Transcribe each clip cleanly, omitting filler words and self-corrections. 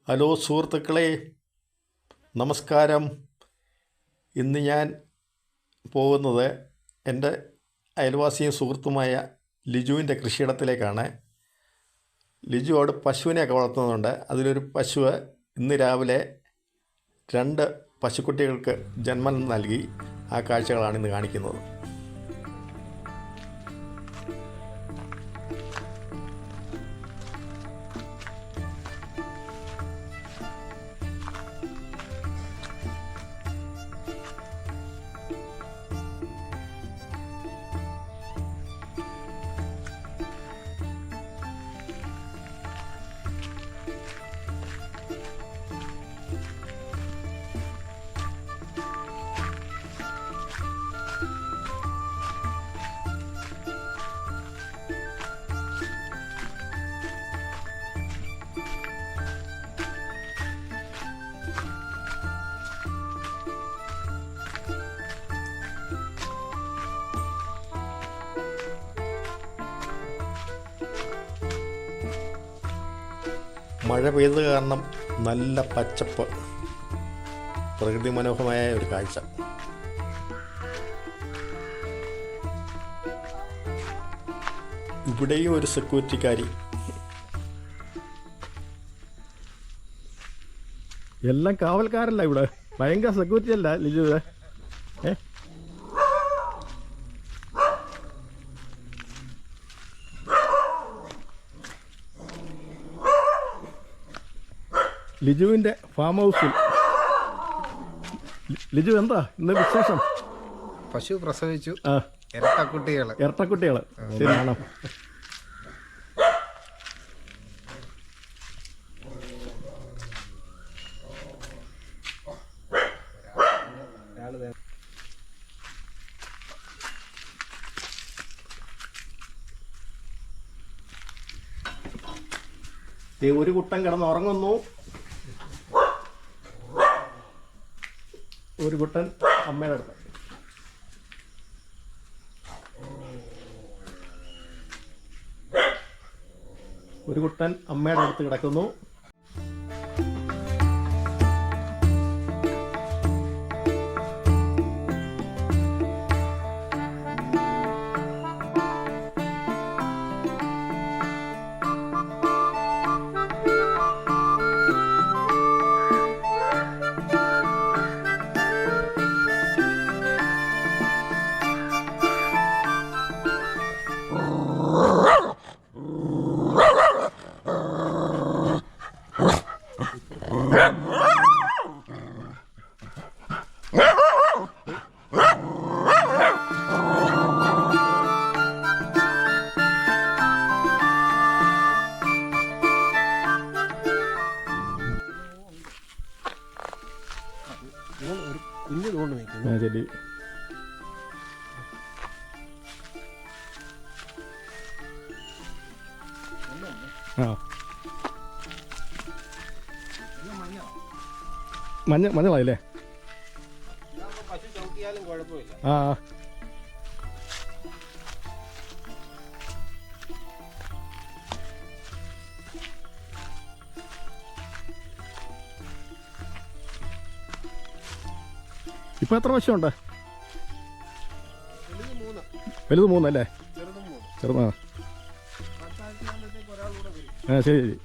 Hello സുഹൃത്തുക്കളെ, നമസ്കാരം. ഇന്ന് ഞാൻ പോകുന്നത് എൻ്റെ അയൽവാസിയും സുഹൃത്തുമായ ലിജുവിൻ്റെ കൃഷിയിടത്തിലേക്കാണ്. ലിജു അവിടെ പശുവിനെയൊക്കെ വളർത്തുന്നുണ്ട്. അതിലൊരു പശു ഇന്ന് രാവിലെ 2 പശുക്കുട്ടികൾക്ക് ജന്മം നൽകി. ആ കാഴ്ചകളാണ് ഇന്ന് കാണിക്കുന്നത്. മഴ പെയ്തത് കാരണം നല്ല പച്ചപ്പ്, പ്രകൃതി മനോഹരമായ ഒരു കാഴ്ച. ഇവിടെയും ഒരു സെക്യൂരിറ്റിക്കാരി. എല്ലാം കാവൽക്കാരല്ല, ഇവിടെ ഭയങ്കര സെക്യൂരിറ്റി അല്ല ലിജു. ലിജുവിൻ്റെ ഫാം ഹൗസിൽ. ലിജു, എന്താ ഇന്ന് വിശേഷം? പശു പ്രസവിച്ചു. ഇരട്ടക്കുട്ടികൾ ശരിയാണോ? ഒരു കുട്ടൻ കിടന്നുറങ്ങുന്നു. ഒരു കുട്ടൻ അമ്മയുടെ അടുത്ത്. ഒരു കുട്ടൻ അമ്മയുടെ അടുത്ത് കിടക്കുന്നു. ശരി. മഞ്ഞളായില്ലേ? ആ, ഇപ്പൊ എത്ര പശുണ്ട്? വലുത് 3 അല്ലേ? ചെറുതാ. ആ, ശരി ശരി.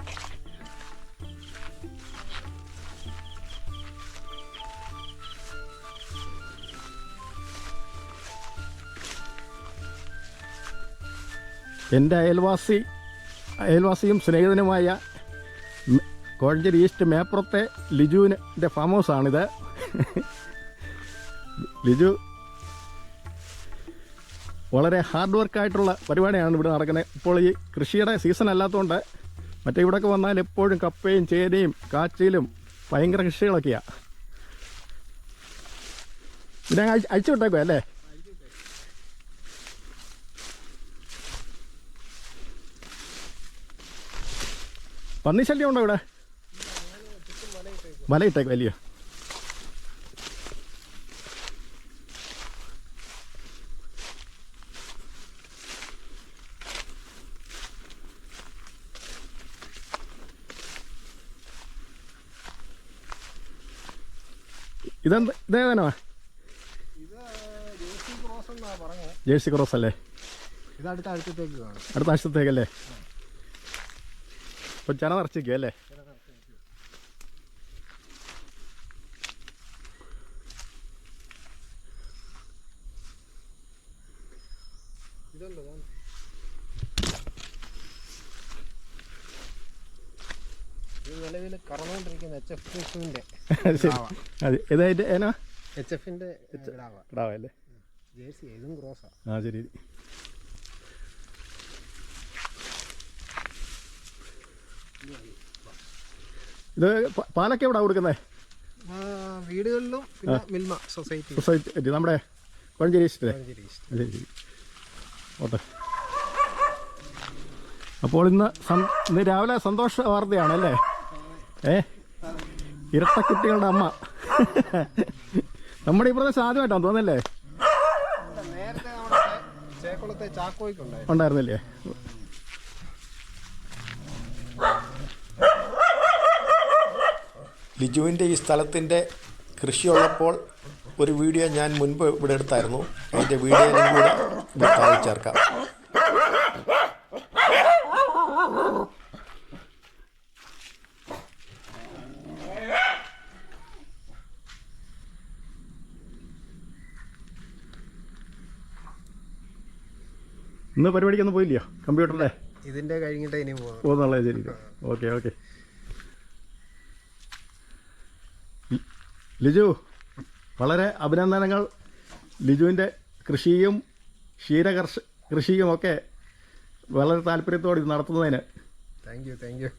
എൻ്റെ അയൽവാസിയും സ്നേഹിതനുമായ കോഴഞ്ചേരി ഈസ്റ്റ് മേപ്പുറത്തെ ലിജുവിൻ്റെ ഫാം ഹൗസാണിത്. ലിജു വളരെ ഹാർഡ് വർക്കായിട്ടുള്ള പരിപാടിയാണ് ഇവിടെ നടക്കുന്നത്. ഇപ്പോൾ ഈ കൃഷിയുടെ സീസൺ അല്ലാത്തതുകൊണ്ട് മറ്റേ ഇവിടെയൊക്കെ വന്നാൽ എപ്പോഴും കപ്പയും ചേനയും കാച്ചിലും ഭയങ്കര കൃഷികളൊക്കെയാണ്. പിന്നെ അഴിച്ചു വിട്ടേക്കുവാ അല്ലേ? പന്നി ശല്യം ഉണ്ടോ ഇവിടെ? വലയിട്ടേക്ക് വലിയ. ഇതേതാണോ? ജേഴ്സി ക്രോസ് അല്ലേ? ഇത് അടുത്ത ആഴ്ചത്തേക്ക് കാണും. അടുത്ത ആഴ്ചത്തേക്കല്ലേ? ഇപ്പം ചന നിറച്ചിരിക്കുക അല്ലേ? നിലവിൽ കറന്നുകൊണ്ടിരിക്കുന്ന HF-ന്റെ അതെ ഏതായിട്ട് ഏനാ? HF-ന്റെ കിടാവല്ലേ? ജേഴ്സി ഇതും ക്രോസാ. ആ ശരി. ഇത് പാലൊക്കെ എവിടെ കൊടുക്കുന്നത്? വീടുകളിലും പിന്നെ മിൽമ സൊസൈറ്റി നമ്മുടെ കോഴഞ്ചേരി ഈസ്റ്റിലെ. ശരി ഓട്ടെ. അപ്പോൾ ഇന്ന് രാവിലെ സന്തോഷ വാർത്തയാണല്ലേ? ഇരട്ടക്കുട്ടികളുടെ അമ്മ നമ്മുടെ ഈ പ്രദേശം ആദ്യമായിട്ടാണ് തോന്നല്ലേ? ഉണ്ടായിരുന്നില്ലേ? ലിജുവിൻ്റെ ഈ സ്ഥലത്തിൻ്റെ കൃഷിയുള്ളപ്പോൾ ഒരു വീഡിയോ ഞാൻ മുൻപ് ഇവിടെ എടുത്തായിരുന്നു. അതിൻ്റെ വീഡിയോയിലും കൂടെ ഇവിടെ താഴെ ചേർക്കാം. ഇന്ന് പരിപാടിക്കൊന്നും പോയില്ലയോ കമ്പ്യൂട്ടറിൻ്റെ? ഇതിൻ്റെ കഴിഞ്ഞിട്ട് ഇനി പോകുന്നുള്ളത്. ശരി ഓക്കെ. ലിജു വളരെ അഭിനന്ദനങ്ങൾ. ലിജുവിൻ്റെ കൃഷിയും കൃഷിയുമൊക്കെ വളരെ താല്പര്യത്തോടെ ഇത് നടത്തുന്നതിന്. Thank you